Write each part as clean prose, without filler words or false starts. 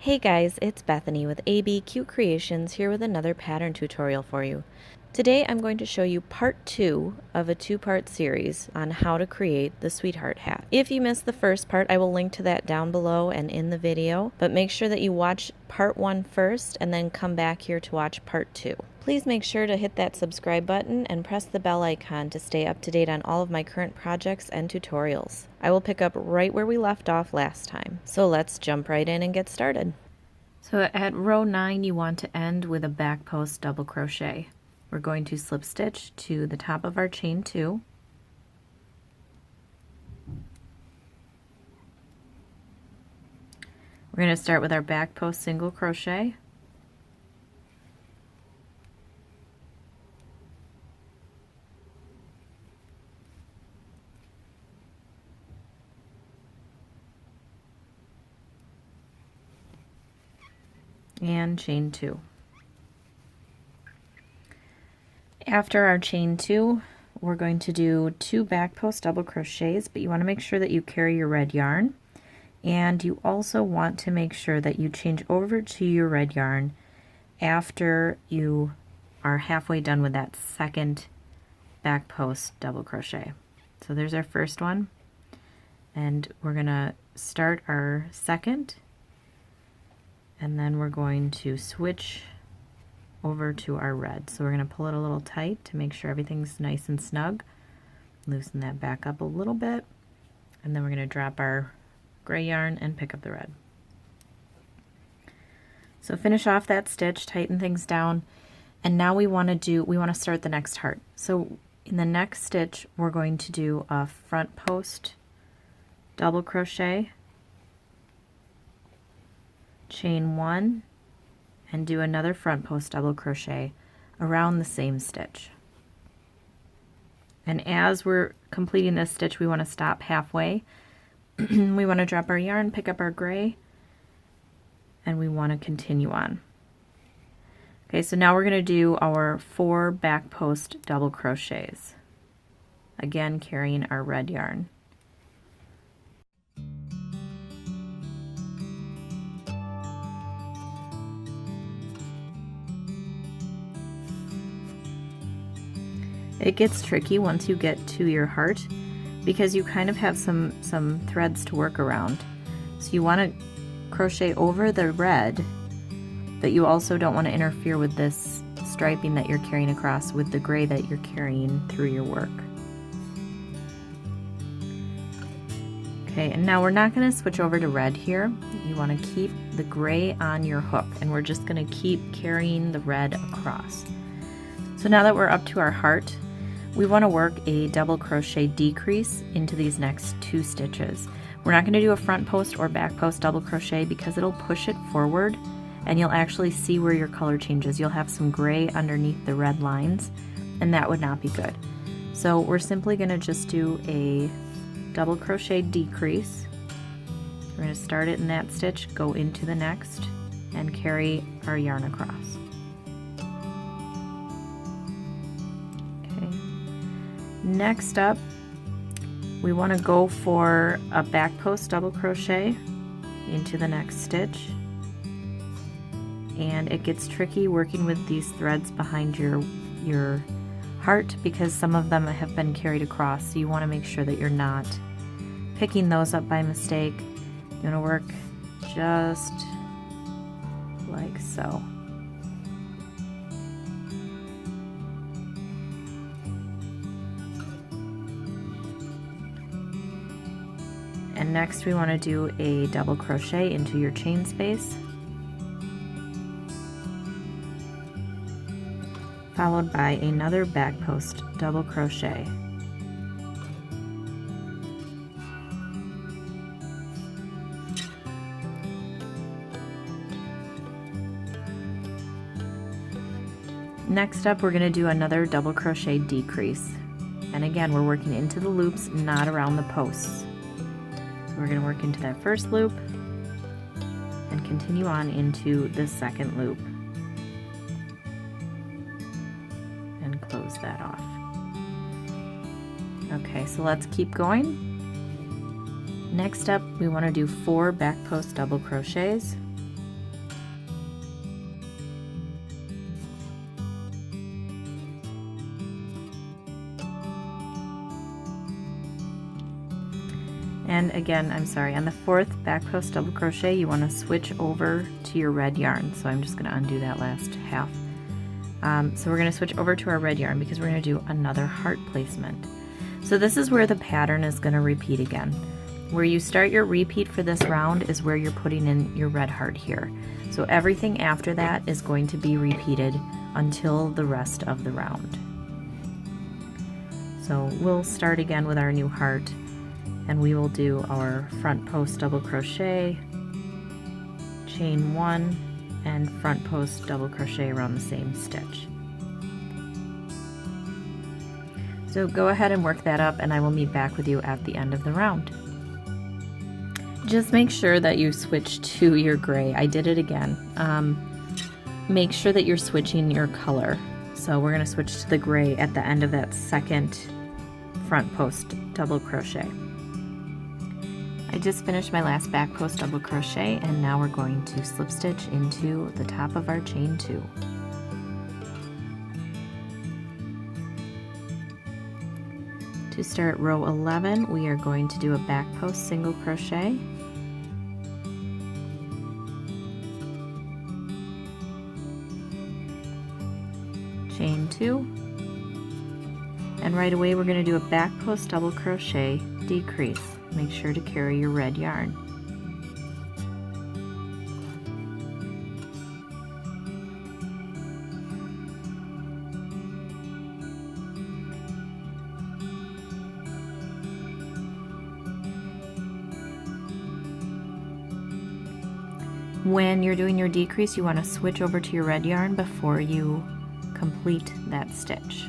Hey guys, it's Bethany with ABCuteCreations here with another pattern tutorial for you. Today I'm going to show you part 2 of a 2-part series on how to create the sweetheart hat. If you missed the first part, I will link to that down below and in the video, but make sure that you watch part 1 first and then come back here to watch part 2. Please make sure to hit that subscribe button and press the bell icon to stay up to date on all of my current projects and tutorials. I will pick up right where we left off last time. So let's jump right in and get started. So at row 9 you want to end with a back post double crochet. We're going to slip stitch to the top of our chain 2. We're going to start with our back post single crochet. And chain 2. After our chain 2, we're going to do 2 back post double crochets, but you want to make sure that you carry your red yarn, and you also want to make sure that you change over to your red yarn after you are halfway done with that second back post double crochet. So there's our first one, and we're going to start our second, and then we're going to switch over to our red. So we're going to pull it a little tight to make sure everything's nice and snug. Loosen that back up a little bit, and then we're going to drop our gray yarn and pick up the red. So finish off that stitch, tighten things down, and now we want to start the next heart. So in the next stitch we're going to do a front post double crochet, chain 1, and do another front post double crochet around the same stitch. And as we're completing this stitch, we want to stop halfway. We want to drop our yarn, pick up our gray, and we want to continue on. Okay, so now we're going to do our 4 back post double crochets, again carrying our red yarn. It gets tricky once you get to your heart because you kind of have some threads to work around. So you want to crochet over the red, but you also don't want to interfere with this striping that you're carrying across with the gray that you're carrying through your work. Okay, and now we're not going to switch over to red here. You want to keep the gray on your hook, and we're just going to keep carrying the red across. So now that we're up to our heart, we want to work a double crochet decrease into these next 2 stitches. We're not going to do a front post or back post double crochet because it'll push it forward and you'll actually see where your color changes. You'll have some gray underneath the red lines, and that would not be good. So we're simply going to just do a double crochet decrease. We're going to start it in that stitch, go into the next, and carry our yarn across. Next up, we want to go for a back post double crochet into the next stitch, and it gets tricky working with these threads behind your heart because some of them have been carried across, so you want to make sure that you're not picking those up by mistake. You want to work just like so. And next we want to do a double crochet into your chain space, followed by another back post double crochet. Next up we're going to do another double crochet decrease, and again we're working into the loops, not around the posts. We're going to work into that first loop and continue on into the second loop and close that off. Okay, so let's keep going. Next up, we want to do 4 back post double crochets, And again, I'm sorry, on the 4th back post double crochet you want to switch over to your red yarn. So I'm just going to undo that last half. So we're going to switch over to our red yarn because we're going to do another heart placement. So this is where the pattern is going to repeat again. Where you start your repeat for this round is where you're putting in your red heart here. So everything after that is going to be repeated until the rest of the round. So we'll start again with our new heart, and we will do our front post double crochet, chain 1, and front post double crochet around the same stitch. So go ahead and work that up, and I will meet back with you at the end of the round. Just make sure that you switch to your gray. I did it again. Make sure that you're switching your color. So we're going to switch to the gray at the end of that second front post double crochet. I just finished my last back post double crochet, and now we're going to slip stitch into the top of our chain 2. To start row 11, we are going to do a back post single crochet, chain 2, and right away we're going to do a back post double crochet decrease. Make sure to carry your red yarn. When you're doing your decrease, you want to switch over to your red yarn before you complete that stitch.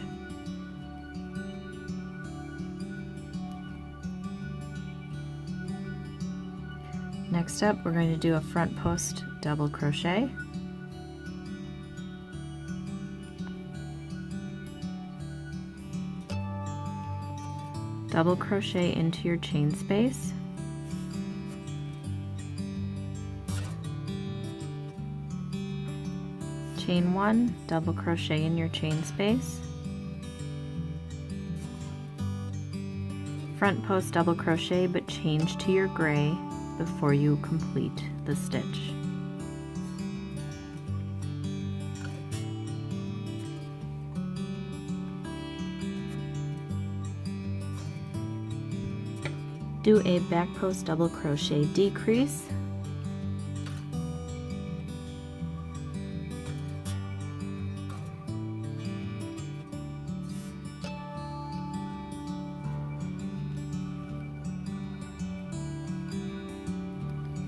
Next up, we're going to do a front post double crochet, double crochet into your chain space, chain 1, double crochet in your chain space, front post double crochet, but change to your gray before you complete the stitch. Do a back post double crochet decrease,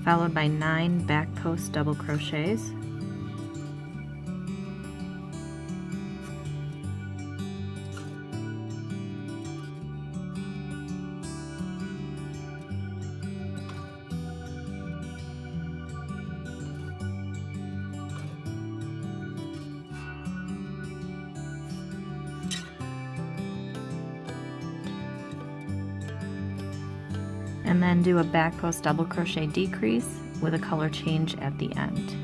followed by 9 back post double crochets, and then do a back post double crochet decrease with a color change at the end.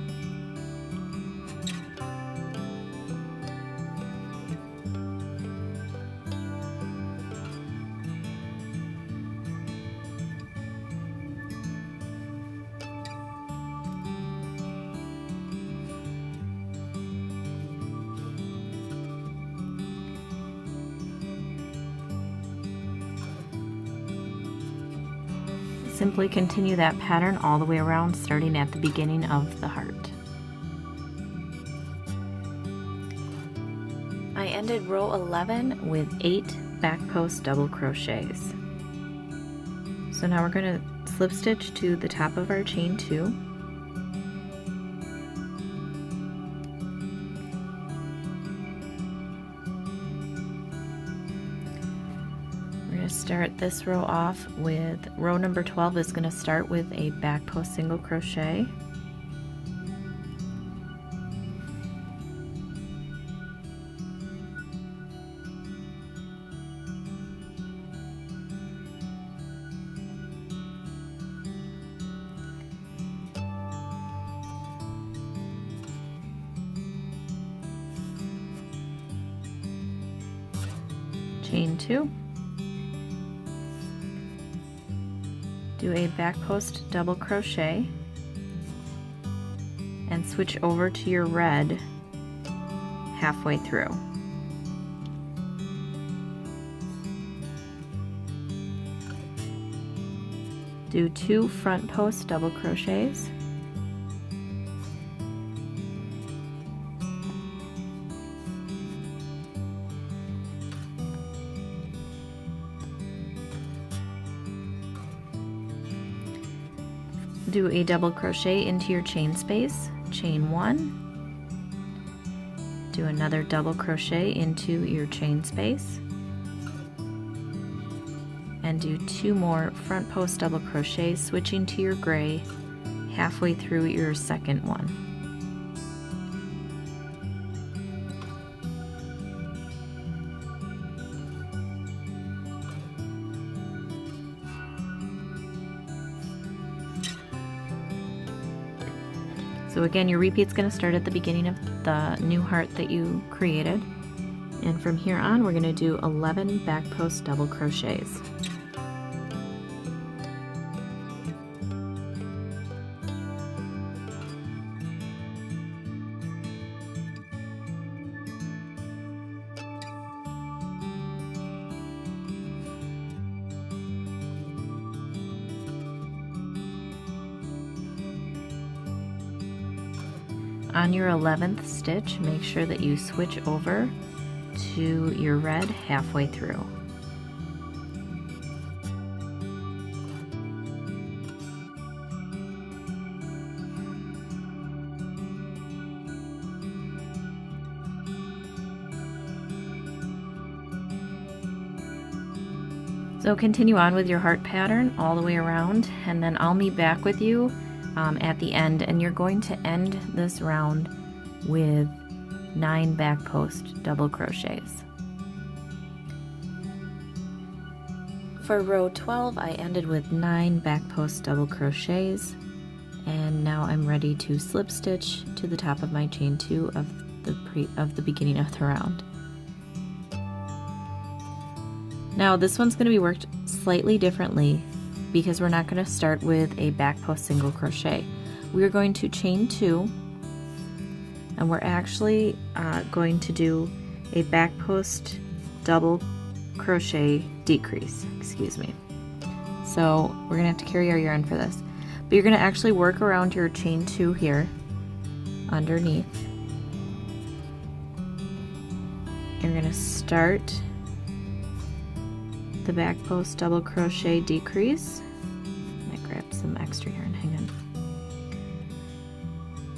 Simply continue that pattern all the way around, starting at the beginning of the heart. I ended row 11 with 8 back post double crochets. So now we're going to slip stitch to the top of our chain 2. Start this row off with row number 12 is going to start with a back post single crochet, chain 2, Do a back post double crochet and switch over to your red halfway through. Do 2 front post double crochets, do a double crochet into your chain space, chain 1, do another double crochet into your chain space, and do 2 more front post double crochets, switching to your gray halfway through your second one. So again, your repeat's going to start at the beginning of the new heart that you created, and from here on we're going to do 11 back post double crochets. On your 11th stitch, make sure that you switch over to your red halfway through. So continue on with your heart pattern all the way around, and then I'll meet back with you at the end, and you're going to end this round with 9 back post double crochets. For row 12, I ended with 9 back post double crochets, and now I'm ready to slip stitch to the top of my chain 2 of the beginning of the round. Now this one's going to be worked slightly differently because we're not going to start with a back post single crochet. We're going to chain 2, and we're actually going to do a back post double crochet decrease, excuse me. So we're going to have to carry our yarn for this. But you're going to actually work around your chain 2 here underneath. You're going to start the back post double crochet decrease. I might grab some extra yarn, hang on.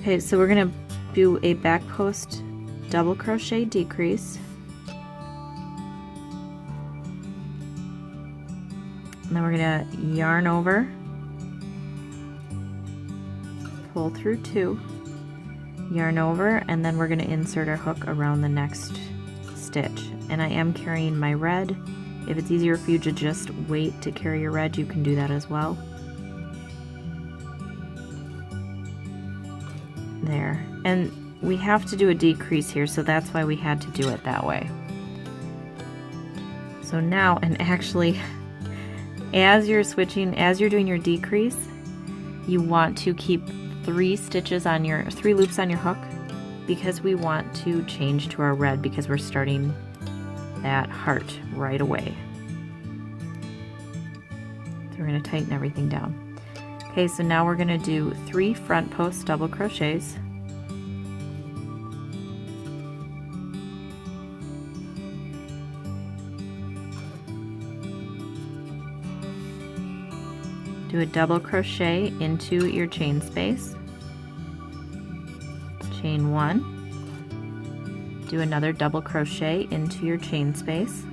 Okay, so we're going to do a back post double crochet decrease, and then we're going to yarn over, pull through 2, yarn over, and then we're going to insert our hook around the next stitch. And I am carrying my red. If it's easier for you to just wait to carry your red, you can do that as well. There. And we have to do a decrease here, so that's why we had to do it that way. So now, and actually, as you're doing your decrease, you want to keep 3 loops on your hook, because we want to change to our red because we're starting that heart right away. So we're going to tighten everything down. Okay, so now we're going to do 3 front post double crochets. Do a double crochet into your chain space. Chain 1. Do another double crochet into your chain space,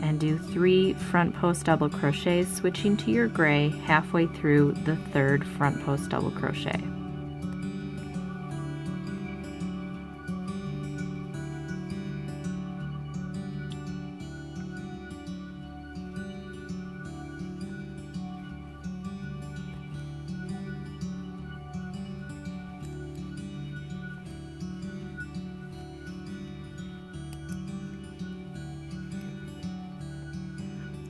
and do 3 front post double crochets, switching to your gray halfway through the 3rd front post double crochet.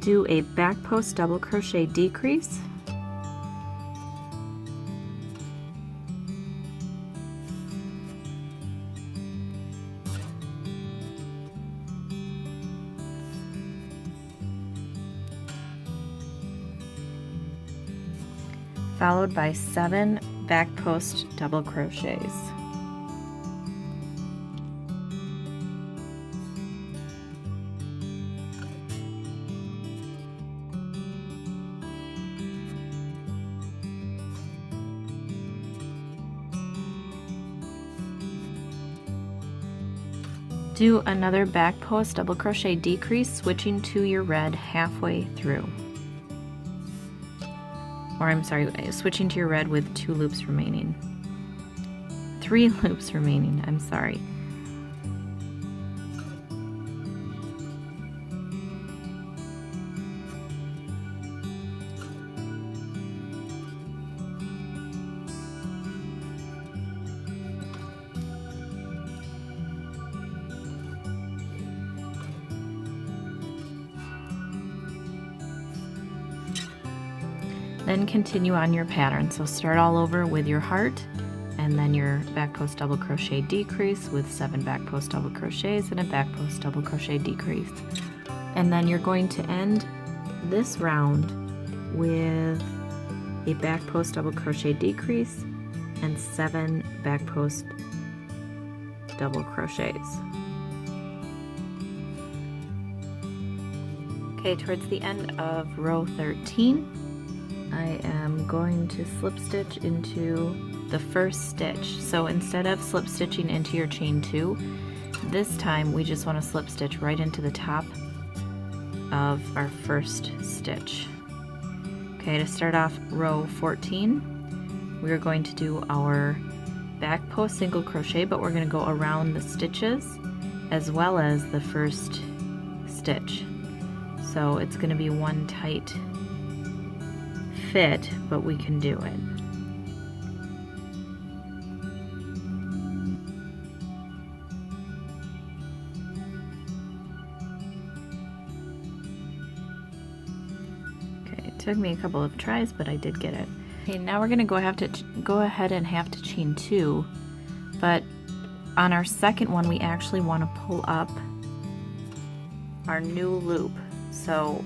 Do a back post double crochet decrease, followed by 7 back post double crochets. Do another back post double crochet decrease, switching to your red halfway through. Or I'm sorry, switching to your red with 2 loops remaining. 3 loops remaining, I'm sorry. Then continue on your pattern. So start all over with your heart, and then your back post double crochet decrease with 7 back post double crochets and a back post double crochet decrease. And then you're going to end this round with a back post double crochet decrease and 7 back post double crochets. Okay, towards the end of row 13, I am going to slip stitch into the first stitch. So instead of slip stitching into your chain 2, this time we just want to slip stitch right into the top of our first stitch. Okay, to start off row 14, we are going to do our back post single crochet, but we're going to go around the stitches as well as the first stitch. So it's going to be one tight fit, but we can do it. Okay, it took me a couple of tries, but I did get it. Okay, now we're gonna go ahead and have to chain 2, but on our second one we actually want to pull up our new loop. So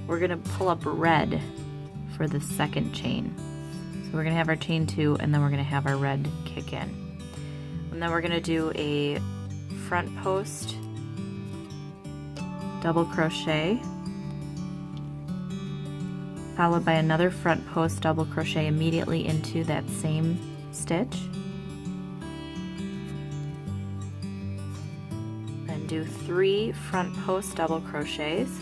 we're going to pull up red for the second chain. So we're going to have our chain 2, and then we're going to have our red kick in. And then we're going to do a front post double crochet, followed by another front post double crochet immediately into that same stitch. Then do 3 front post double crochets.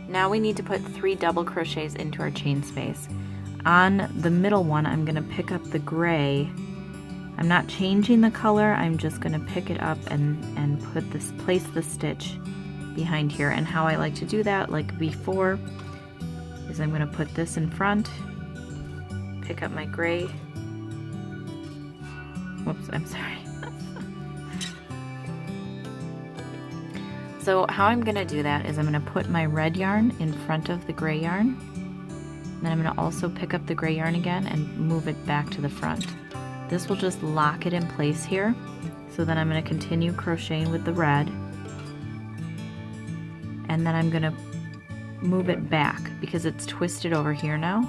Now we need to put 3 double crochets into our chain space. On the middle one, I'm going to pick up the gray. I'm not changing the color, I'm just going to pick it up and place the stitch behind here. And how I like to do that, like before, is I'm going to put this in front, pick up my gray. Whoops, I'm sorry. So how I'm going to do that is I'm going to put my red yarn in front of the gray yarn. Then I'm going to also pick up the gray yarn again and move it back to the front. This will just lock it in place here. So then I'm going to continue crocheting with the red. And then I'm going to move it back because it's twisted over here now.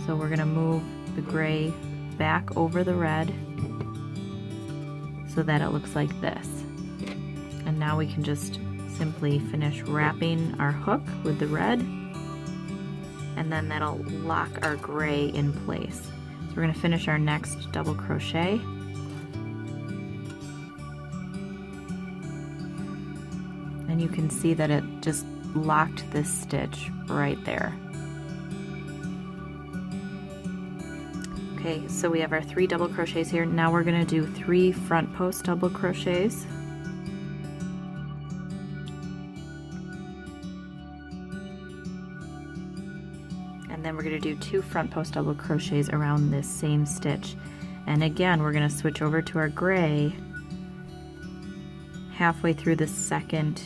So we're going to move the gray back over the red so that it looks like this. And now we can just simply finish wrapping our hook with the red, and then that'll lock our gray in place. So we're going to finish our next double crochet, and you can see that it just locked this stitch right there. Okay, so we have our 3 double crochets here. Now we're going to do 3 front post double crochets. going to do 2 front post double crochets around this same stitch. And again, we're going to switch over to our gray halfway through the second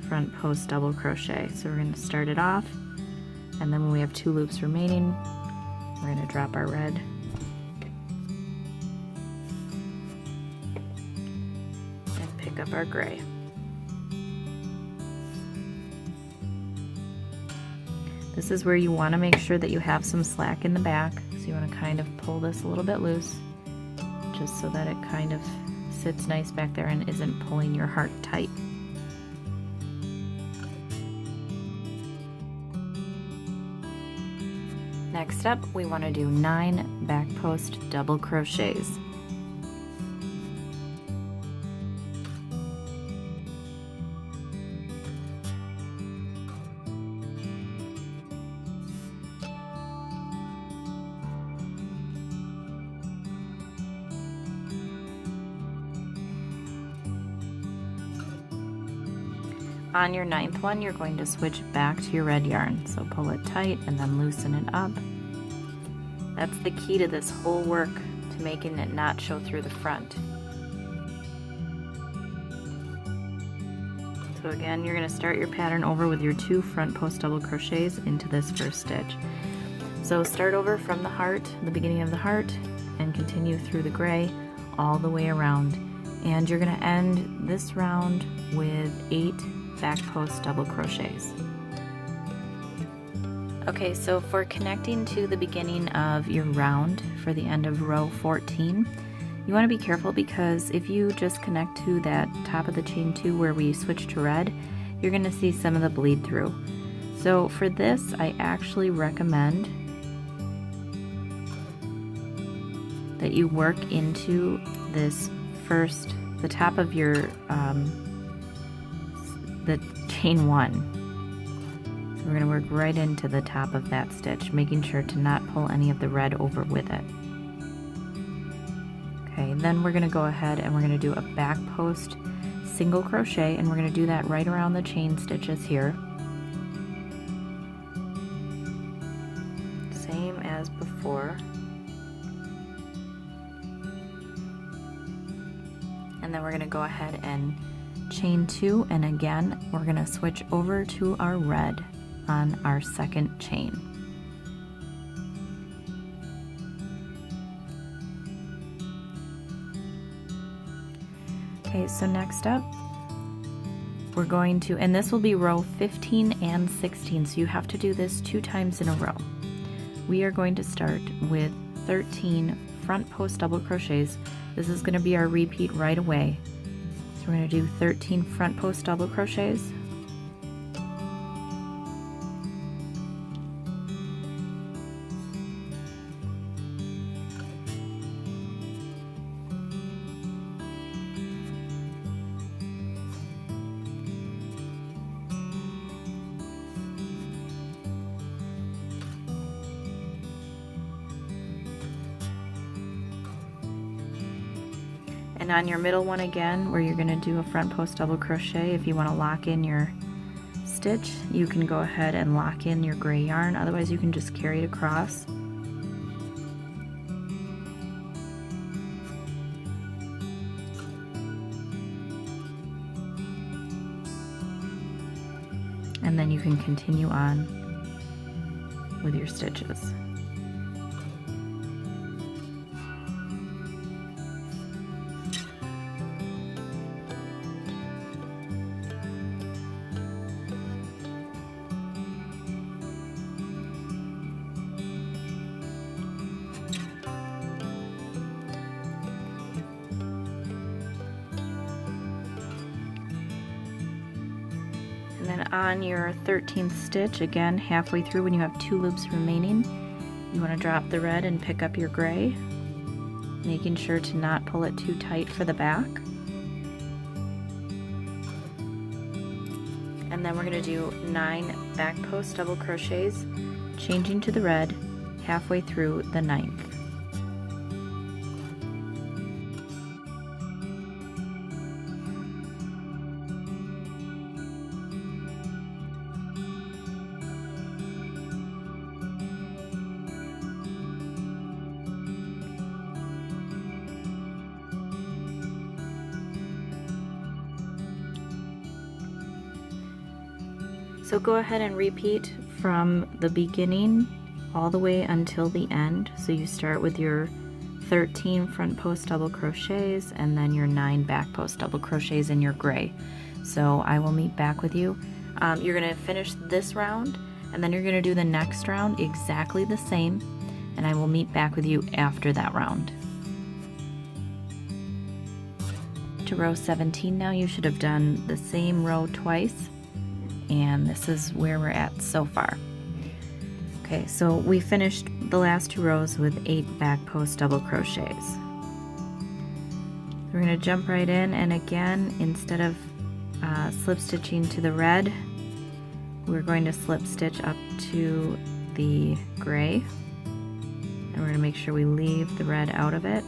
front post double crochet. So we're going to start it off, and then when we have 2 loops remaining, we're going to drop our red and pick up our gray. This is where you want to make sure that you have some slack in the back, so you want to kind of pull this a little bit loose, just so that it kind of sits nice back there and isn't pulling your heart tight. Next up, we want to do 9 back post double crochets. On your 9th one, you're going to switch back to your red yarn. So pull it tight and then loosen it up. That's the key to this whole work, to making it not show through the front. So again, you're going to start your pattern over with your 2 front post double crochets into this first stitch. So start over from the heart, the beginning of the heart, and continue through the gray all the way around. And you're going to end this round with 8 back post double crochets. Okay, so for connecting to the beginning of your round for the end of row 14, you want to be careful, because if you just connect to that top of the chain 2 where we switch to red, you're going to see some of the bleed through. So for this, I actually recommend that you work into this first, the top of your the chain 1. So we're going to work right into the top of that stitch, making sure to not pull any of the red over with it. Okay, then we're going to go ahead and we're going to do a back post single crochet, and we're going to do that right around the chain stitches here. Same as before. And then we're going to go ahead and chain 2, and again we're going to switch over to our red on our second chain. Okay, so next up we're going to, and this will be row 15 and 16, so you have to do this 2 times in a row. We are going to start with 13 front post double crochets. This is going to be our repeat right away. So we're going to do 13 front post double crochets. And on your middle one again, where you're going to do a front post double crochet, if you want to lock in your stitch, you can go ahead and lock in your gray yarn. Otherwise, you can just carry it across. And then you can continue on with your stitches. And then on your 13th stitch, again halfway through when you have 2 loops remaining, you want to drop the red and pick up your gray, making sure to not pull it too tight for the back. And then we're going to do 9 back post double crochets, changing to the red halfway through the 9th. So go ahead and repeat from the beginning all the way until the end. So you start with your 13 front post double crochets and then your 9 back post double crochets in your gray. So I will meet back with you. You're going to finish this round and then you're going to do the next round exactly the same, and I will meet back with you after that round. To row 17 now, you should have done the same row twice, and this is where we're at so far. Okay, so we finished the last 2 rows with 8 back post double crochets. We're going to jump right in, and again, instead of slip stitching to the red, we're going to slip stitch up to the gray, and we're going to make sure we leave the red out of it.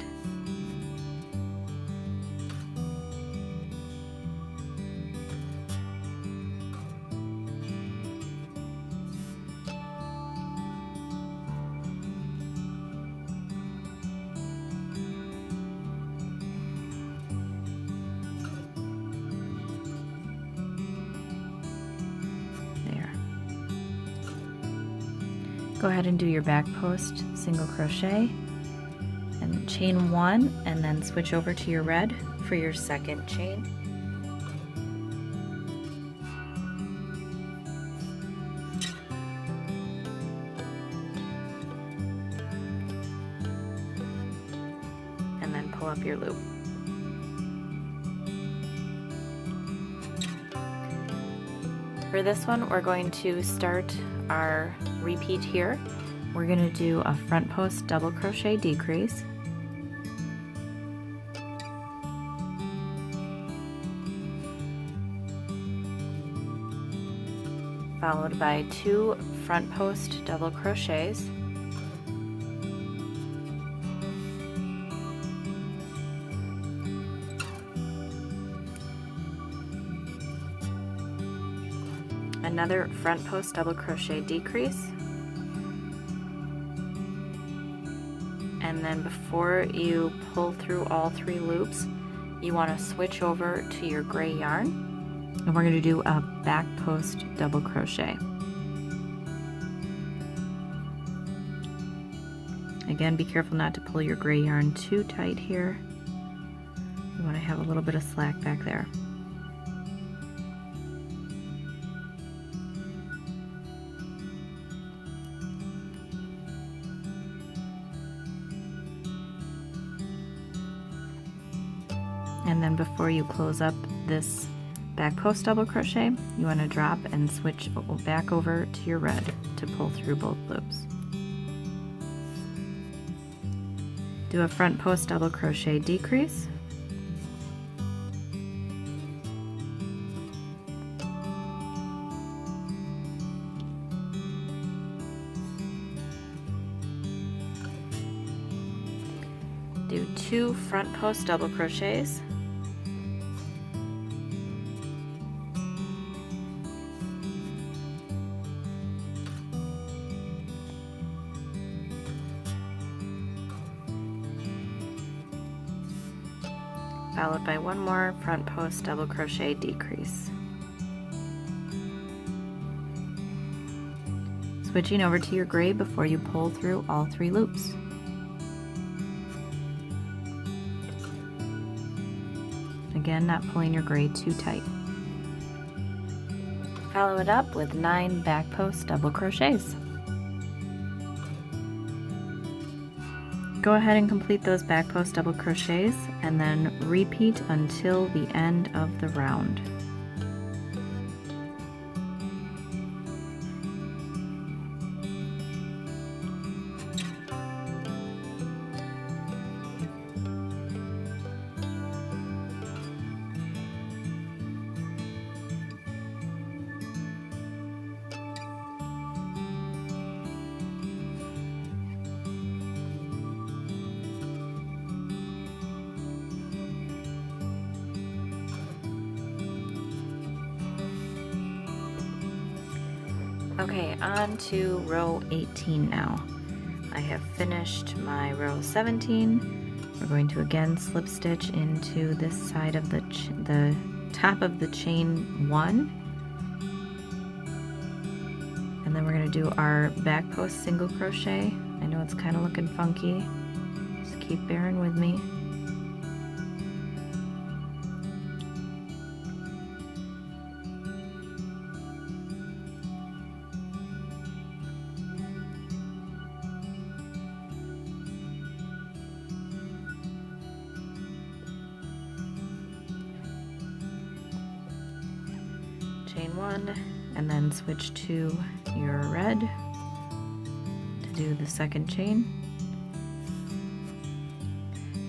Go ahead and do your back post single crochet and chain 1, and then switch over to your red for your second chain. And then pull up your loop. For this one, we're going to start our repeat here. We're going to do a front post double crochet decrease, followed by 2 front post double crochets, another front post double crochet decrease, and then before you pull through all 3 loops, you want to switch over to your gray yarn, and we're going to do a back post double crochet. Again, be careful not to pull your gray yarn too tight here. You want to have a little bit of slack back there. And then before you close up this back post double crochet, you want to drop and switch back over to your red to pull through both loops. Do a front post double crochet decrease, do 2 front post double crochets, followed by 1 more front post double crochet decrease. Switching over to your gray before you pull through all 3 loops. Again, not pulling your gray too tight. Follow it up with 9 back post double crochets. Go ahead and complete those back post double crochets and then repeat until the end of the round. Okay, on to row 18 now. I have finished my row 17. We're going to again slip stitch into this side of the top of the chain 1. And then we're going to do our back post single crochet. I know it's kind of looking funky, just keep bearing with me. Chain 1 and then switch to your red to do the second chain.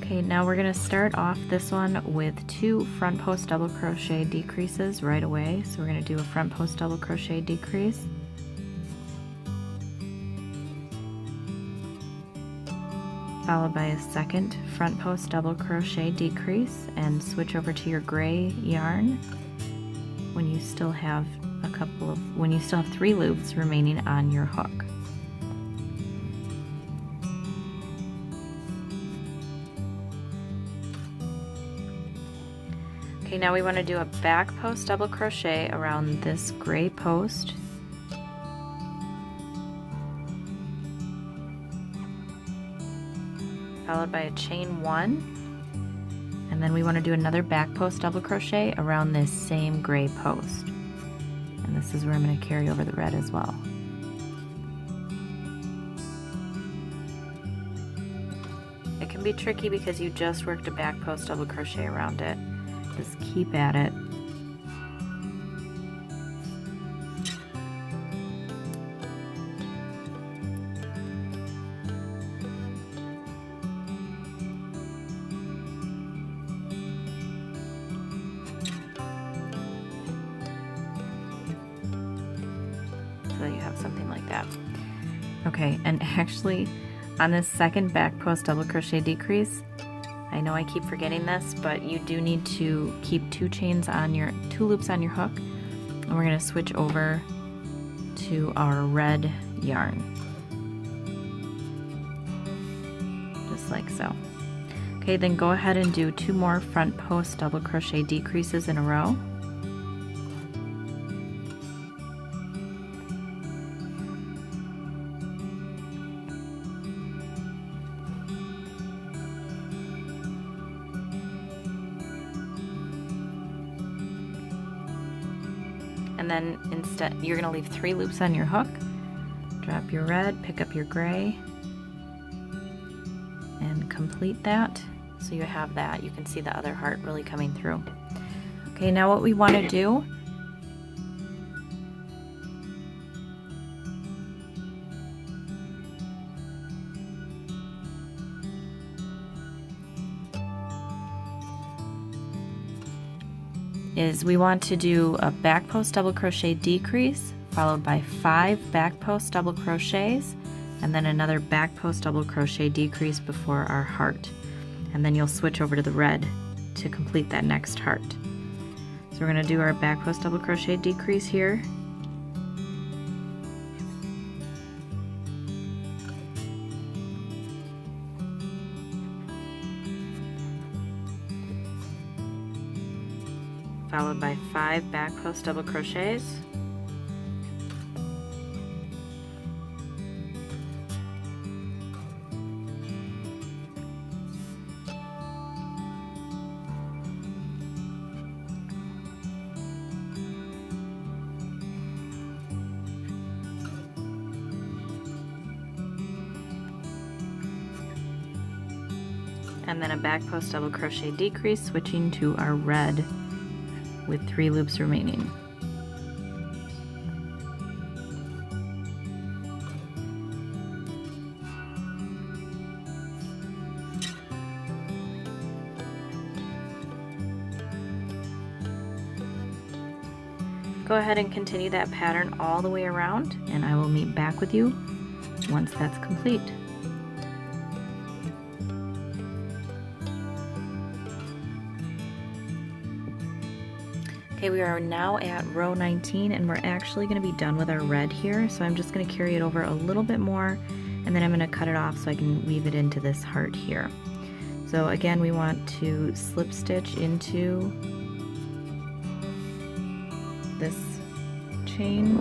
Okay, now we're going to start off this one with 2 front post double crochet decreases right away. So we're going to do a front post double crochet decrease, followed by a second front post double crochet decrease, and switch over to your gray yarn when you still have when you still have 3 loops remaining on your hook. Okay, now we want to do a back post double crochet around this gray post. Followed by a chain 1, and then we want to do another back post double crochet around this same gray post. And this is where I'm going to carry over the red as well. It can be tricky because you just worked a back post double crochet around it. Just keep at it. So you have something like that. Okay, and actually on this second back post double crochet decrease, I know I keep forgetting this, but you do need to keep 2 loops on your hook, and we're going to switch over to our red yarn, just like so. Okay, then go ahead and do 2 more front post double crochet decreases in a row. And then instead you're going to leave 3 loops on your hook, drop your red, pick up your gray, and complete that. So you have that. You can see the other heart really coming through. Okay, now what we want to do is we want to do a back post double crochet decrease followed by 5 back post double crochets, and then another back post double crochet decrease before our heart, and then you'll switch over to the red to complete that next heart. So we're going to do our back post double crochet decrease here, followed by 5 back post double crochets, and then a back post double crochet decrease, switching to our red with 3 loops remaining. Go ahead and continue that pattern all the way around, and I will meet back with you once that's complete. Okay, we are now at row 19, and we're actually going to be done with our red here, so I'm just going to carry it over a little bit more, and then I'm going to cut it off so I can weave it into this heart here. So again, we want to slip stitch into this chain,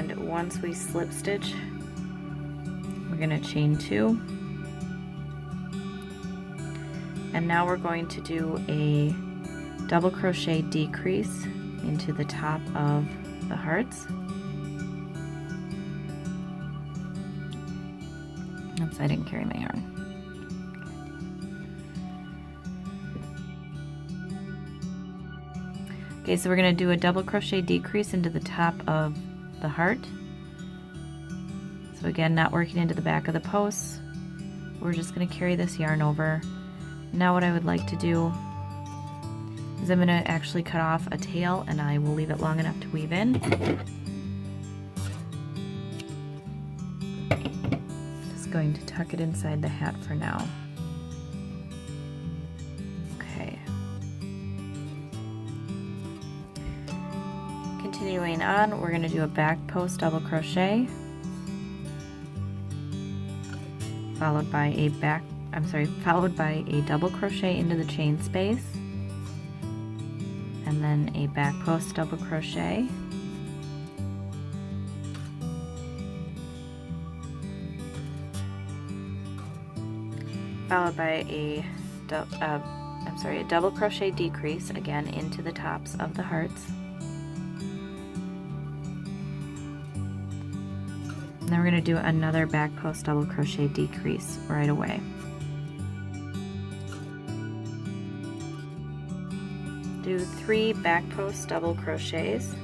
And once we slip stitch, we're going to chain 2. And now we're going to do a double crochet decrease into the top of the hearts. Oops, I didn't carry my yarn. Okay, so we're going to do a double crochet decrease into the top of the heart. So again, not working into the back of the posts. We're just going to carry this yarn over. Now what I would like to do is I'm going to actually cut off a tail, and I will leave it long enough to weave in. Just going to tuck it inside the hat for now. Okay. Continuing on, we're going to do a back post double crochet, followed by a double crochet into the chain space, and then a back post double crochet, followed by a double crochet decrease again into the tops of the hearts. And then we're going to do another back post double crochet decrease right away. Do 3 back post double crochets,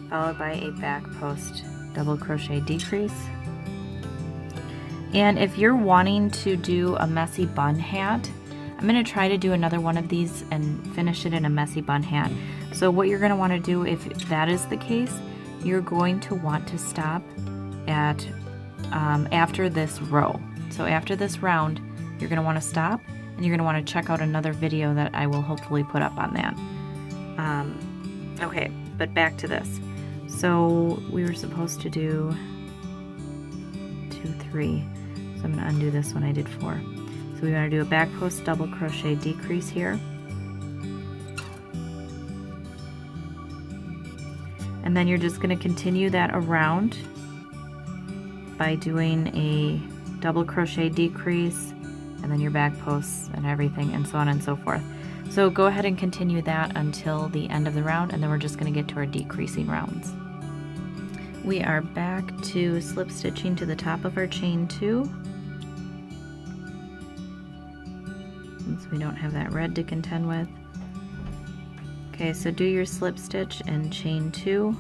followed by a back post double crochet decrease. And if you're wanting to do a messy bun hat, I'm going to try to do another one of these and finish it in a messy bun hat. So what you're going to want to do, if that is the case, you're going to want to stop at after this row. So after this round, you're going to want to stop, and you're going to want to check out another video that I will hopefully put up on that. Okay, but back to this. So we were supposed to do 2, 3. So I'm going to undo this one. I did 4. So we want to do a back post double crochet decrease here. And then you're just going to continue that around by doing a double crochet decrease, and then your back posts and everything, and so on and so forth. So go ahead and continue that until the end of the round, and then we're just going to get to our decreasing rounds. We are back to slip stitching to the top of our chain 2, since we don't have that red to contend with. Okay, so do your slip stitch and chain 2,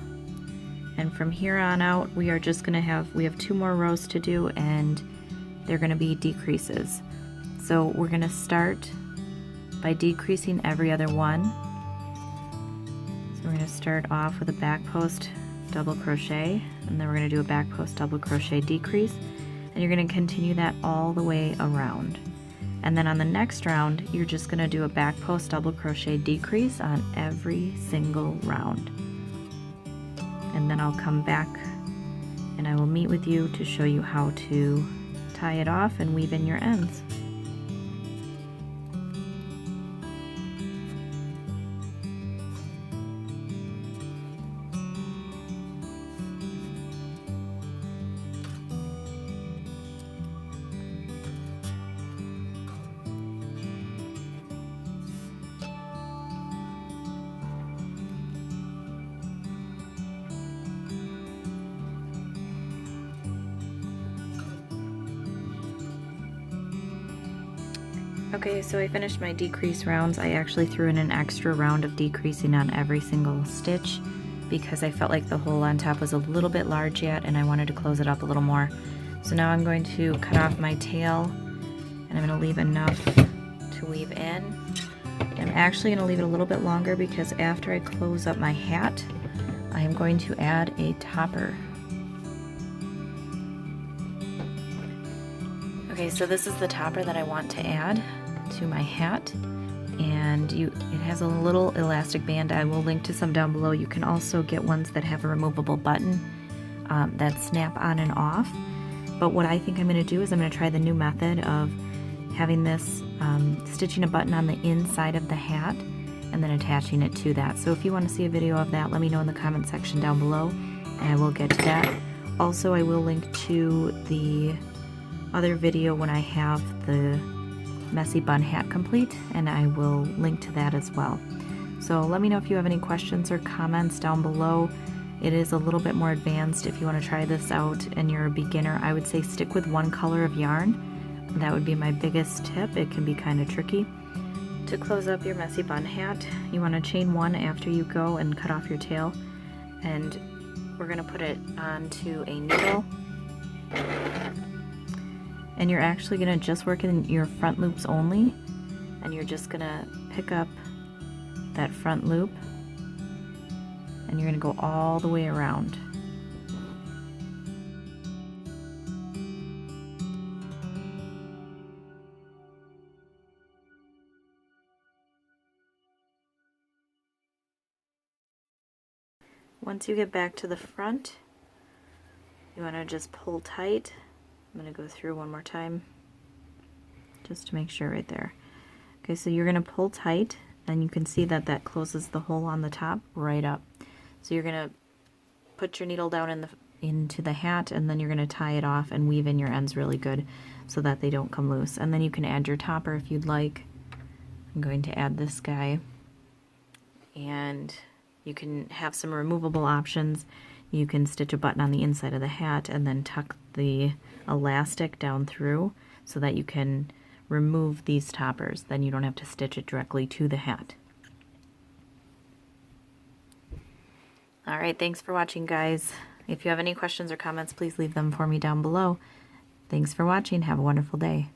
and from here on out we are just going to we have 2 more rows to do, and they're going to be decreases. So we're going to start by decreasing every other one. So we're going to start off with a back post double crochet, and then we're going to do a back post double crochet decrease, and you're going to continue that all the way around. And then on the next round, you're just going to do a back post double crochet decrease on every single round. And then I'll come back and I will meet with you to show you how to tie it off and weave in your ends. Okay, so I finished my decrease rounds. I actually threw in an extra round of decreasing on every single stitch because I felt like the hole on top was a little bit large yet and I wanted to close it up a little more. So now I'm going to cut off my tail and I'm going to leave enough to weave in. I'm actually going to leave it a little bit longer because after I close up my hat, I am going to add a topper. Okay, so this is the topper that I want to add to my hat, and it has a little elastic band. I will link to some down below. You can also get ones that have a removable button that snap on and off. But what I think I'm going to do is I'm going to try the new method of having this stitching a button on the inside of the hat and then attaching it to that. So if you want to see a video of that, let me know in the comment section down below, and I will get to that. Also, I will link to the other video when I have the messy bun hat complete, and I will link to that as well. So let me know if you have any questions or comments down below. It is a little bit more advanced. If you want to try this out and you're a beginner, I would say stick with one color of yarn. That would be my biggest tip. It can be kind of tricky. To close up your messy bun hat, you want to chain one after you go and cut off your tail, and we're going to put it onto a needle, and you're actually going to just work in your front loops only, and you're just going to pick up that front loop and you're going to go all the way around. Once you get back to the front, you want to just pull tight. I'm going to go through one more time just to make sure right there. Okay, so you're going to pull tight, and you can see that that closes the hole on the top right up. So you're going to put your needle down into the hat, and then you're going to tie it off and weave in your ends really good so that they don't come loose. And then you can add your topper if you'd like. I'm going to add this guy, and you can have some removable options. You can stitch a button on the inside of the hat and then tuck the elastic down through so that you can remove these toppers. Then you don't have to stitch it directly to the hat. Alright, thanks for watching, guys. If you have any questions or comments, please leave them for me down below. Thanks for watching. Have a wonderful day.